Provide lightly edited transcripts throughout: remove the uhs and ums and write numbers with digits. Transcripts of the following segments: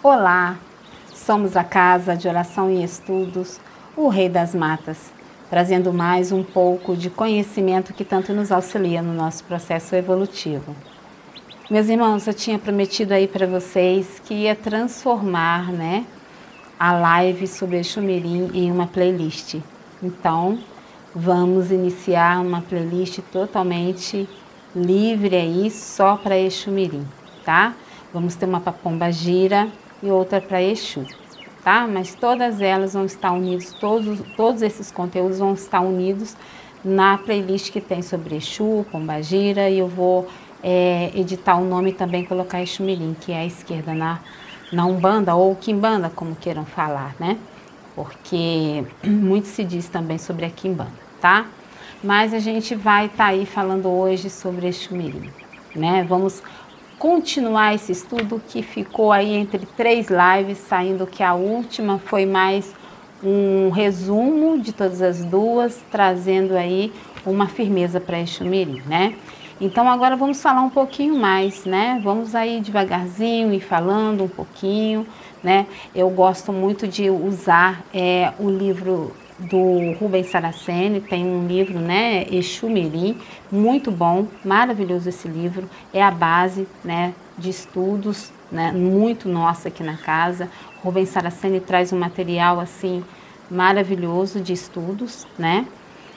Olá, somos a Casa de Oração e Estudos, o Rei das Matas, trazendo mais um pouco de conhecimento que tanto nos auxilia no nosso processo evolutivo. Meus irmãos, eu tinha prometido aí para vocês que ia transformar, a live sobre Exu Mirim em uma playlist. Então, vamos iniciar uma playlist totalmente livre aí, só para Exu Mirim, tá? Vamos ter uma para Pombagira e outra para Exu, tá? Mas todas elas vão estar unidas, todos esses conteúdos vão estar unidos na playlist que tem sobre Exu, Pombagira, e eu vou editar o nome e também colocar Exu Mirim, que é à esquerda na Umbanda ou Quimbanda, como queiram falar, né? Porque muito se diz também sobre a Quimbanda, tá? Mas a gente vai estar aí falando hoje sobre Exu Mirim, né? Vamos continuar esse estudo que ficou aí entre 3 lives, saindo que a última foi mais um resumo de todas as duas, trazendo aí uma firmeza para Exu Mirim, né? Então agora vamos falar um pouquinho mais, né? Vamos aí devagarzinho e falando um pouquinho, né? Eu gosto muito de usar o livro do Rubens Saraceni, tem um livro, né, Exu Mirim, muito bom, maravilhoso esse livro, é a base, né, de estudos, né, muito nossa aqui na casa. Rubens Saraceni traz um material, assim, maravilhoso de estudos, né,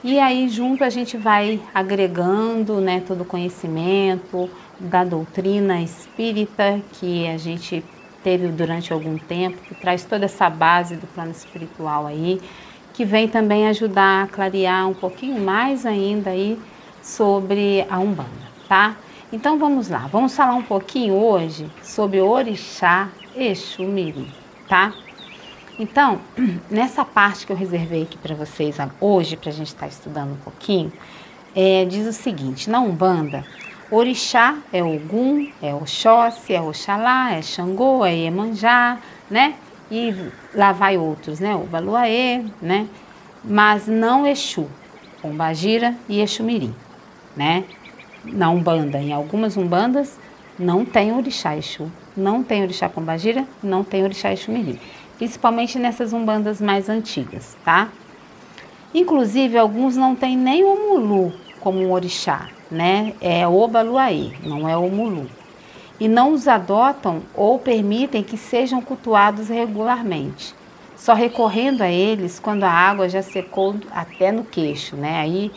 e aí junto a gente vai agregando, né, todo o conhecimento da doutrina espírita que a gente teve durante algum tempo, que traz toda essa base do plano espiritual aí, que vem também ajudar a clarear um pouquinho mais ainda aí sobre a Umbanda, tá? Então vamos lá, vamos falar um pouquinho hoje sobre o Orixá Exu Mirim, tá? Então, nessa parte que eu reservei aqui para vocês hoje, para a gente estar estudando um pouquinho, diz o seguinte: na Umbanda, Orixá é Ogum, é Oxóssi, é Oxalá, é Xangô, é Iemanjá, né? E lá vai outros, né? Obaluaê, né? Mas não Exu, Pombagira e Exu Mirim, né? Na Umbanda, em algumas Umbandas, não tem Orixá Exu, não tem Orixá Pombagira, não tem Orixá Exu Mirim. Principalmente nessas Umbandas mais antigas, tá? Inclusive, alguns não tem nem o Mulu como um Orixá, né? É Obaluaê, não é o Mulu. E não os adotam ou permitem que sejam cultuados regularmente, só recorrendo a eles quando a água já secou até no queixo, né? Aí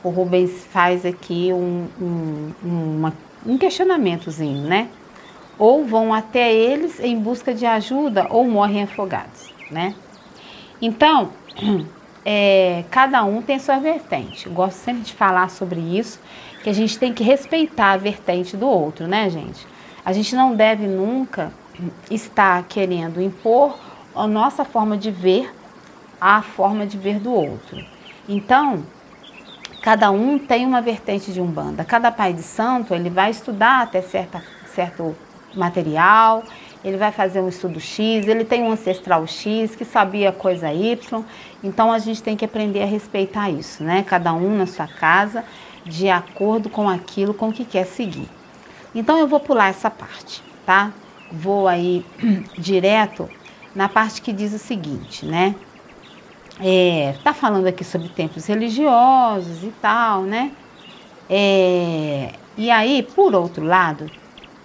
o Rubens faz aqui um questionamentozinho, né? Ou vão até eles em busca de ajuda ou morrem afogados, né? Então, cada um tem sua vertente. Eu gosto sempre de falar sobre isso, que a gente tem que respeitar a vertente do outro, né, gente? A gente não deve nunca estar querendo impor a nossa forma de ver à forma de ver do outro. Então, cada um tem uma vertente de Umbanda. Cada pai de santo, ele vai estudar até certo material, ele vai fazer um estudo X, ele tem um ancestral X que sabia coisa Y. Então, a gente tem que aprender a respeitar isso, né? Cada um na sua casa, de acordo com aquilo com que quer seguir. Então eu vou pular essa parte, tá? Vou aí direto na parte que diz o seguinte, né? Tá falando aqui sobre templos religiosos e tal, né? E aí, por outro lado,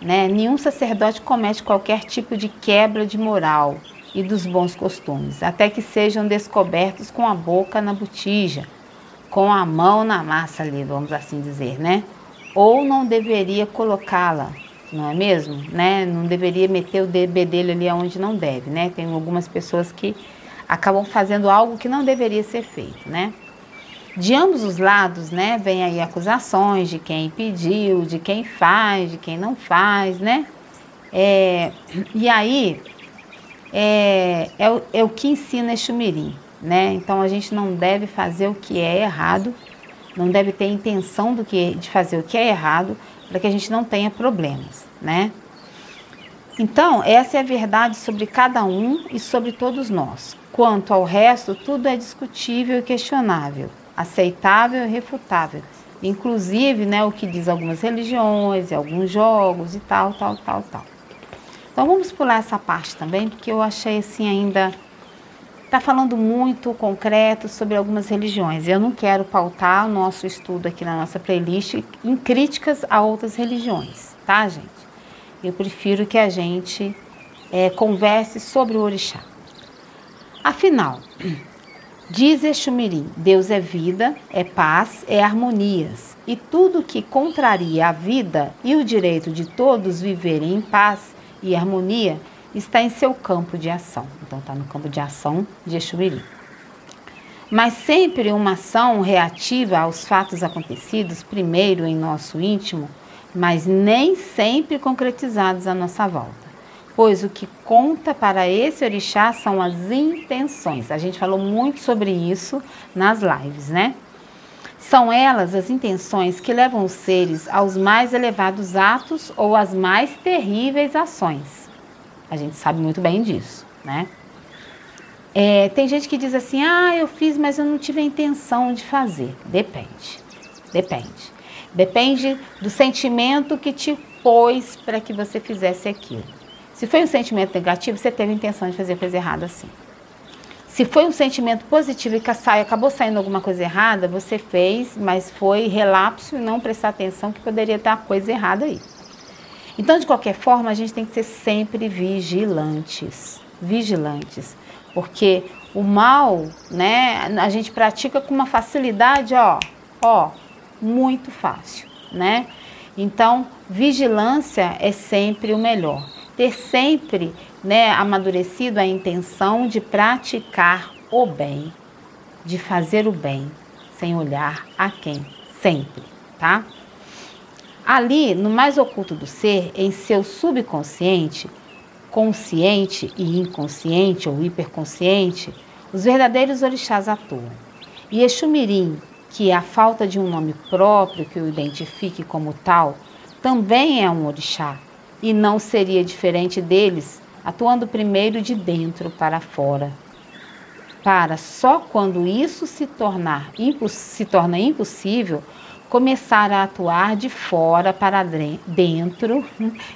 né? Nenhum sacerdote comete qualquer tipo de quebra de moral e dos bons costumes, até que sejam descobertos com a boca na botija, com a mão na massa ali, vamos assim dizer, né? Ou não deveria colocá-la, não é mesmo? Né? Não deveria meter o bedelho ali onde não deve, né? Tem algumas pessoas que acabam fazendo algo que não deveria ser feito, né? De ambos os lados, né? Vem aí acusações de quem pediu, de quem faz, de quem não faz, né? E aí, é o que ensina Exu Mirim, né? Então, a gente não deve fazer o que é errado, não deve ter intenção de fazer o que é errado, para que a gente não tenha problemas, né? Então, essa é a verdade sobre cada um e sobre todos nós. Quanto ao resto, tudo é discutível e questionável, aceitável e refutável. Inclusive, né, o que diz algumas religiões e alguns jogos e tal. Então vamos pular essa parte também, porque eu achei assim ainda está falando muito concreto sobre algumas religiões. Eu não quero pautar o nosso estudo aqui na nossa playlist em críticas a outras religiões, tá, gente? Eu prefiro que a gente converse sobre o orixá. Afinal, diz Exumirim, Deus é vida, é paz, é harmonias, e tudo que contraria a vida e o direito de todos viverem em paz e harmonia está em seu campo de ação. Então está no campo de ação de Exumirim. Mas sempre uma ação reativa aos fatos acontecidos, primeiro em nosso íntimo, mas nem sempre concretizados à nossa volta. Pois o que conta para esse orixá são as intenções. A gente falou muito sobre isso nas lives, né? São elas as intenções que levam os seres aos mais elevados atos ou às mais terríveis ações. A gente sabe muito bem disso, né? Tem gente que diz assim, eu fiz, mas eu não tive a intenção de fazer. Depende do sentimento que te pôs para que você fizesse aquilo. Se foi um sentimento negativo, você teve a intenção de fazer coisa errada assim. Se foi um sentimento positivo e acabou saindo alguma coisa errada, você fez, mas foi relapso e não prestar atenção que poderia ter uma coisa errada aí. Então, de qualquer forma, a gente tem que ser sempre vigilantes, porque o mal, né, a gente pratica com uma facilidade, muito fácil, né? Então, vigilância é sempre o melhor. Ter sempre, né, amadurecido a intenção de praticar o bem, de fazer o bem, sem olhar a quem, sempre, tá? Ali, no mais oculto do ser, em seu subconsciente, consciente e inconsciente ou hiperconsciente, os verdadeiros orixás atuam. E Exumirim, que é a falta de um nome próprio que o identifique como tal, também é um orixá e não seria diferente deles, atuando primeiro de dentro para fora. Para só quando isso se torna impossível, começar a atuar de fora para dentro,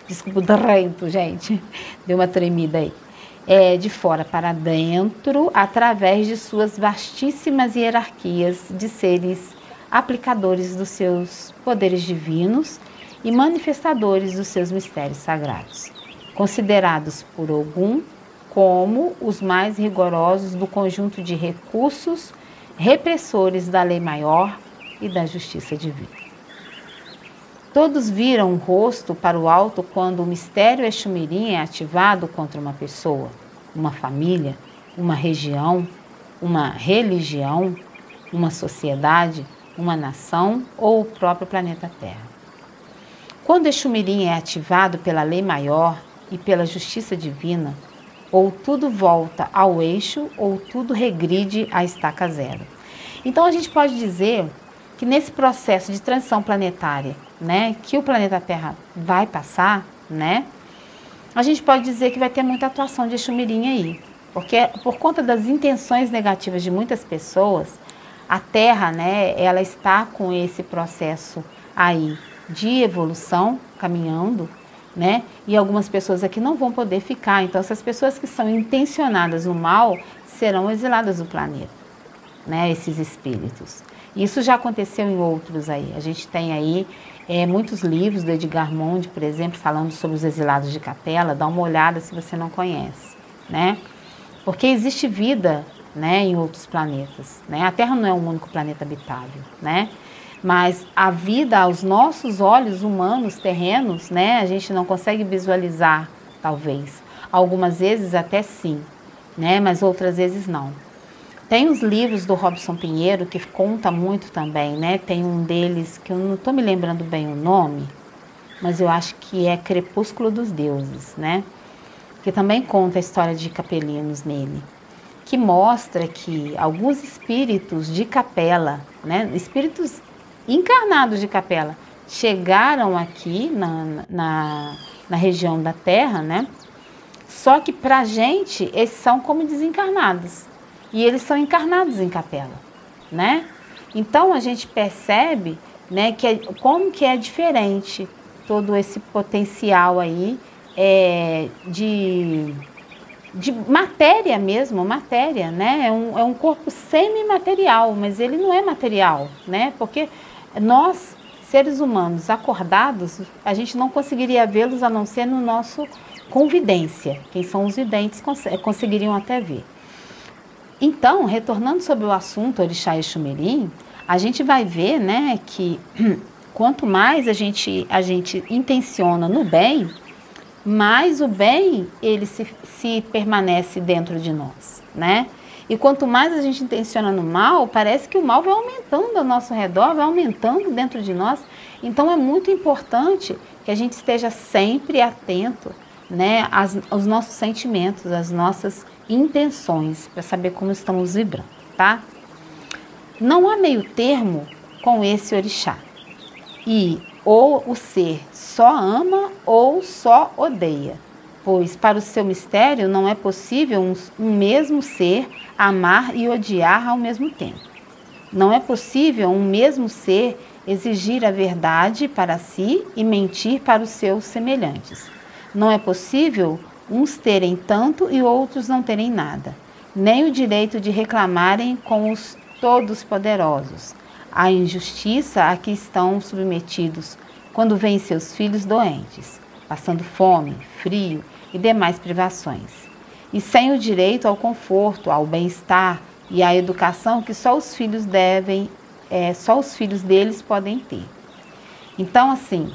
desculpa o drento, gente, deu uma tremida aí, de fora para dentro, através de suas vastíssimas hierarquias de seres aplicadores dos seus poderes divinos e manifestadores dos seus mistérios sagrados, considerados por Ogum como os mais rigorosos do conjunto de recursos repressores da lei maior e da justiça divina. Todos viram o rosto para o alto quando o mistério Exumirim é ativado contra uma pessoa, uma família, uma região, uma religião, uma sociedade, uma nação ou o próprio planeta Terra. Quando Exumirim é ativado pela lei maior e pela justiça divina, ou tudo volta ao eixo ou tudo regride à estaca zero. Então a gente pode dizer que nesse processo de transição planetária, né, que o planeta Terra vai passar, né, a gente pode dizer que vai ter muita atuação de Exumirim aí, porque por conta das intenções negativas de muitas pessoas, a Terra, né, ela está com esse processo aí de evolução caminhando, né, e algumas pessoas aqui não vão poder ficar. Então essas pessoas que são intencionadas no mal serão exiladas do planeta, né, esses espíritos. Isso já aconteceu em outros aí. A gente tem aí muitos livros do Edgar Mondi, por exemplo, falando sobre os exilados de Capela. Dá uma olhada se você não conhece, né? Porque existe vida, né, em outros planetas, né? A Terra não é um único planeta habitável, né? Mas a vida aos nossos olhos humanos, terrenos, né, a gente não consegue visualizar, talvez. Algumas vezes até sim, né? Mas outras vezes não. Tem os livros do Robson Pinheiro, que conta muito também, né? Tem um deles, que eu não estou me lembrando bem o nome, mas eu acho que é Crepúsculo dos Deuses, né? Que também conta a história de capelinos nele, que mostra que alguns espíritos de Capela, né? Espíritos encarnados de Capela, chegaram aqui na região da Terra, né? Só que pra gente, esses são como desencarnados. E eles são encarnados em Capela, né? Então a gente percebe, né, como que é diferente todo esse potencial aí de matéria mesmo, matéria, né? É um corpo semimaterial, mas ele não é material, né? Porque nós, seres humanos acordados, a gente não conseguiria vê-los a não ser no nosso convidência. Quem são os videntes conseguiriam até ver. Então, retornando sobre o assunto Orixá e Exu-Mirim, a gente vai ver, né, que quanto mais a gente intenciona no bem, mais o bem ele se permanece dentro de nós, né? E quanto mais a gente intenciona no mal, parece que o mal vai aumentando ao nosso redor, vai aumentando dentro de nós. Então é muito importante que a gente esteja sempre atento, né, aos nossos sentimentos, às nossas intenções, para saber como estamos vibrando, tá? Não há meio termo com esse orixá. E ou o ser só ama ou só odeia, pois para o seu mistério não é possível um mesmo ser amar e odiar ao mesmo tempo. Não é possível um mesmo ser exigir a verdade para si e mentir para os seus semelhantes. Não é possível uns terem tanto e outros não terem nada, nem o direito de reclamarem com os todos poderosos a injustiça a que estão submetidos quando veem seus filhos doentes, passando fome, frio e demais privações, e sem o direito ao conforto, ao bem-estar e à educação que só os filhos deles podem ter. Então, assim,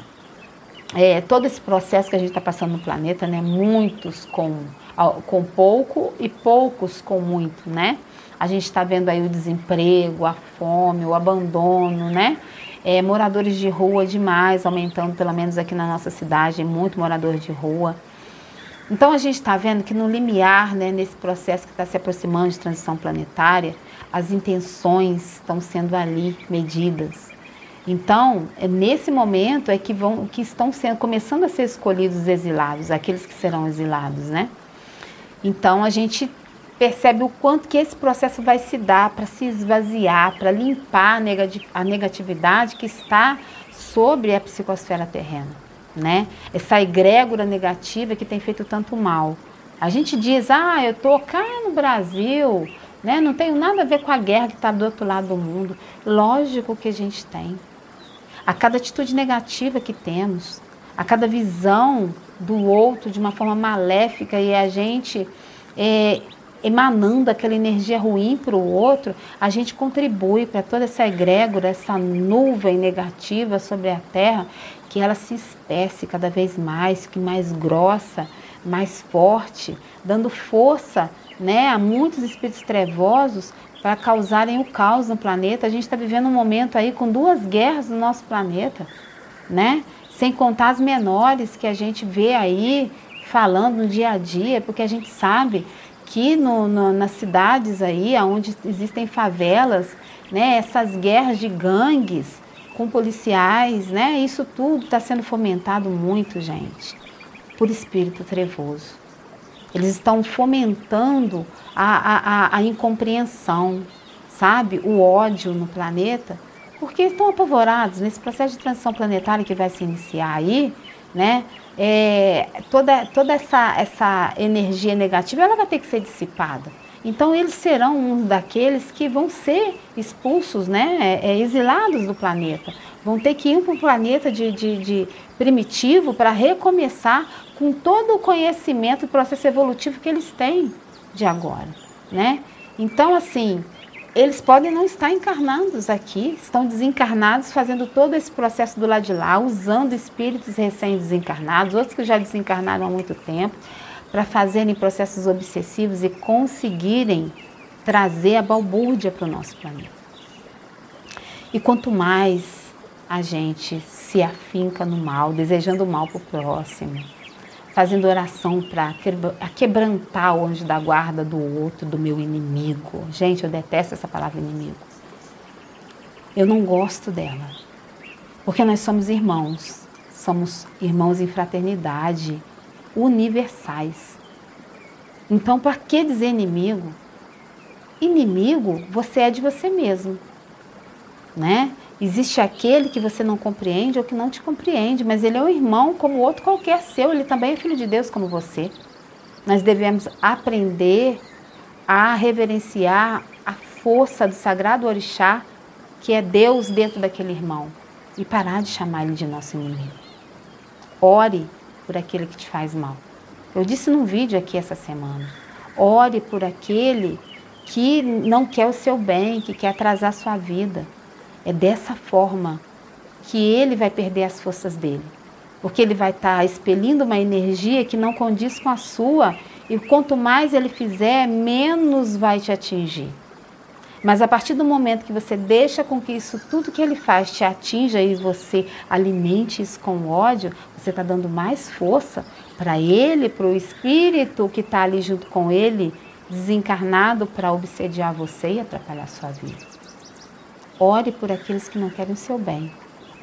todo esse processo que a gente está passando no planeta, né, muitos com pouco e poucos com muito, né? A gente está vendo aí o desemprego, a fome, o abandono, né? Moradores de rua demais, aumentando, pelo menos aqui na nossa cidade, muito morador de rua. Então a gente está vendo que no limiar, né, nesse processo que está se aproximando de transição planetária, as intenções estão sendo ali medidas. Então, nesse momento é que estão começando a ser escolhidos os exilados, aqueles que serão exilados, né? Então a gente percebe o quanto que esse processo vai se dar para se esvaziar, para limpar a negatividade que está sobre a psicosfera terrena, né? Essa egrégora negativa que tem feito tanto mal. A gente diz, eu estou cá no Brasil, né? Não tenho nada a ver com a guerra que está do outro lado do mundo. Lógico que a gente tem. A cada atitude negativa que temos, a cada visão do outro de uma forma maléfica e a gente emanando aquela energia ruim para o outro, a gente contribui para toda essa egrégora, essa nuvem negativa sobre a Terra, que ela se espesse cada vez mais, que mais grossa, mais forte, dando força, né, a muitos espíritos trevosos para causarem o caos no planeta. A gente está vivendo um momento aí com 2 guerras no nosso planeta, né? Sem contar as menores que a gente vê aí falando no dia a dia, porque a gente sabe que nas cidades aí, onde existem favelas, né, essas guerras de gangues com policiais, né, isso tudo está sendo fomentado muito, gente, por espírito trevoso. Eles estão fomentando a incompreensão, sabe, o ódio no planeta, porque estão apavorados nesse processo de transição planetária que vai se iniciar aí, né? Toda essa energia negativa ela vai ter que ser dissipada. Então eles serão um daqueles que vão ser expulsos, né? Exilados do planeta. Vão ter que ir para um planeta de primitivo para recomeçar com todo o conhecimento e processo evolutivo que eles têm de agora, né? Então, assim, eles podem não estar encarnados aqui, estão desencarnados, fazendo todo esse processo do lado de lá, usando espíritos recém-desencarnados, outros que já desencarnaram há muito tempo, para fazerem processos obsessivos e conseguirem trazer a balbúrdia para o nosso planeta. E quanto mais a gente se afinca no mal, desejando o mal para o próximo, fazendo oração para quebrantar o anjo da guarda do outro, do meu inimigo. Gente, eu detesto essa palavra inimigo. Eu não gosto dela. Porque nós somos irmãos em fraternidade, universais. Então, para que dizer inimigo? Inimigo, você é de você mesmo, né? Existe aquele que você não compreende ou que não te compreende, mas ele é um irmão como outro qualquer seu, ele também é filho de Deus como você. Nós devemos aprender a reverenciar a força do sagrado orixá, que é Deus dentro daquele irmão, e parar de chamar ele de nosso inimigo. Ore por aquele que te faz mal. Eu disse num vídeo aqui essa semana, ore por aquele que não quer o seu bem, que quer atrasar a sua vida. É dessa forma que ele vai perder as forças dele. Porque ele vai estar expelindo uma energia que não condiz com a sua, e quanto mais ele fizer, menos vai te atingir. Mas a partir do momento que você deixa com que isso tudo que ele faz te atinja e você alimente isso com ódio, você está dando mais força para ele, para o espírito que está ali junto com ele, desencarnado, para obsediar você e atrapalhar a sua vida. Ore por aqueles que não querem o seu bem,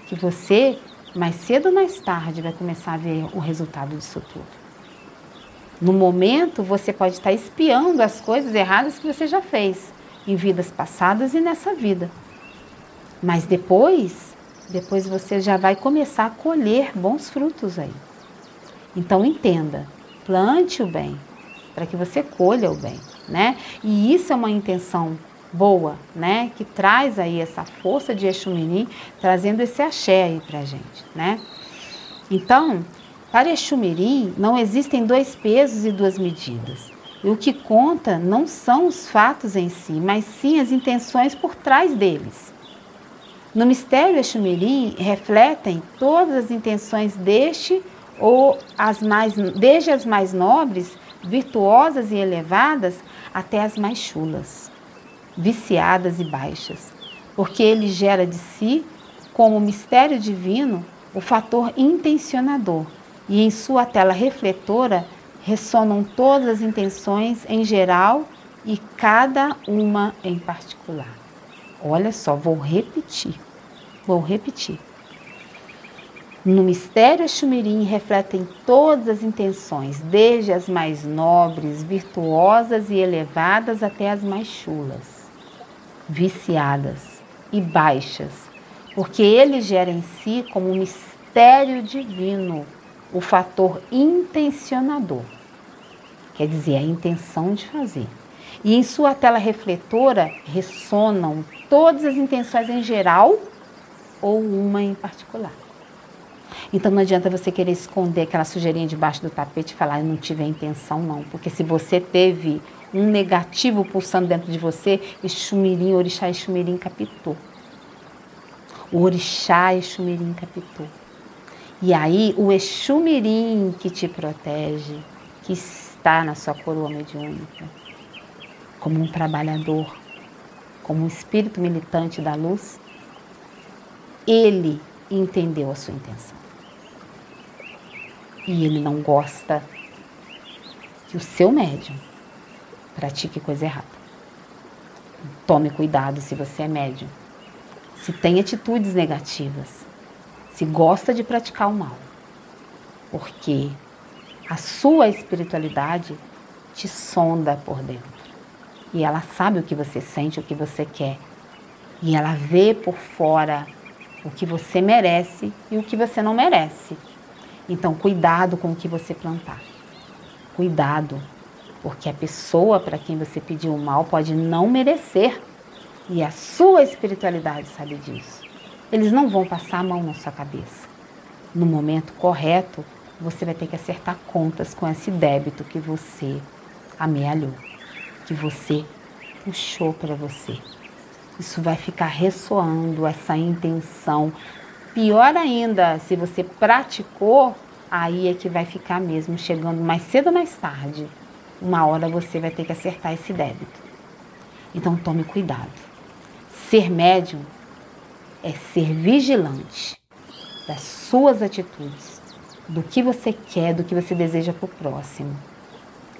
que você, mais cedo ou mais tarde, vai começar a ver o resultado disso tudo. No momento, você pode estar espiando as coisas erradas que você já fez, em vidas passadas e nessa vida. Mas depois você já vai começar a colher bons frutos aí. Então entenda, plante o bem, para que você colha o bem, né? E isso é uma intenção boa, né? Que traz aí essa força de Exu Mirim, trazendo esse axé aí pra gente, né? Então, para Exu Mirim, não existem dois pesos e duas medidas. E o que conta não são os fatos em si, mas sim as intenções por trás deles. No mistério Exu Mirim refletem todas as intenções desde as mais nobres, virtuosas e elevadas, até as mais chulas, viciadas e baixas, porque ele gera de si, como mistério divino, o fator intencionador, e em sua tela refletora ressonam todas as intenções em geral e cada uma em particular. Olha só, vou repetir. No mistério Exu Mirim refletem todas as intenções, desde as mais nobres, virtuosas e elevadas até as mais chulas, viciadas e baixas, porque ele gera em si como um mistério divino o fator intencionador, quer dizer, a intenção de fazer. E em sua tela refletora ressonam todas as intenções em geral ou uma em particular. Então não adianta você querer esconder aquela sujeirinha debaixo do tapete e falar, eu não tive a intenção não, porque se você teve um negativo pulsando dentro de você, Exu Mirim, Orixá Exu Mirim captou. O Orixá Exu Mirim captou. E aí o Exu Mirim que te protege, que está na sua coroa mediúnica, como um trabalhador, como um espírito militante da luz, ele entendeu a sua intenção. E ele não gosta que o seu médium pratique coisa errada. Tome cuidado se você é médium. Se tem atitudes negativas, se gosta de praticar o mal, porque a sua espiritualidade te sonda por dentro. E ela sabe o que você sente, o que você quer. E ela vê por fora o que você merece e o que você não merece. Então, cuidado com o que você plantar. Cuidado, porque a pessoa para quem você pediu o mal pode não merecer. E a sua espiritualidade sabe disso. Eles não vão passar a mão na sua cabeça. No momento correto, você vai ter que acertar contas com esse débito que você amealhou, que você puxou para você. Isso vai ficar ressoando, essa intenção. Pior ainda, se você praticou, aí é que vai ficar mesmo, chegando mais cedo ou mais tarde. Uma hora você vai ter que acertar esse débito. Então tome cuidado. Ser médium é ser vigilante das suas atitudes, do que você quer, do que você deseja para o próximo.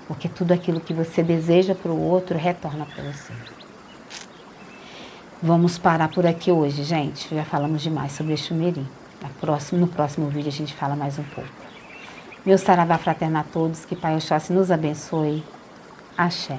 Porque tudo aquilo que você deseja para o outro retorna para você. Vamos parar por aqui hoje, gente. Já falamos demais sobre Exu Mirim. No próximo vídeo a gente fala mais um pouco. Meu saravá fraterno a todos, que Pai Oxóssi nos abençoe. Axé.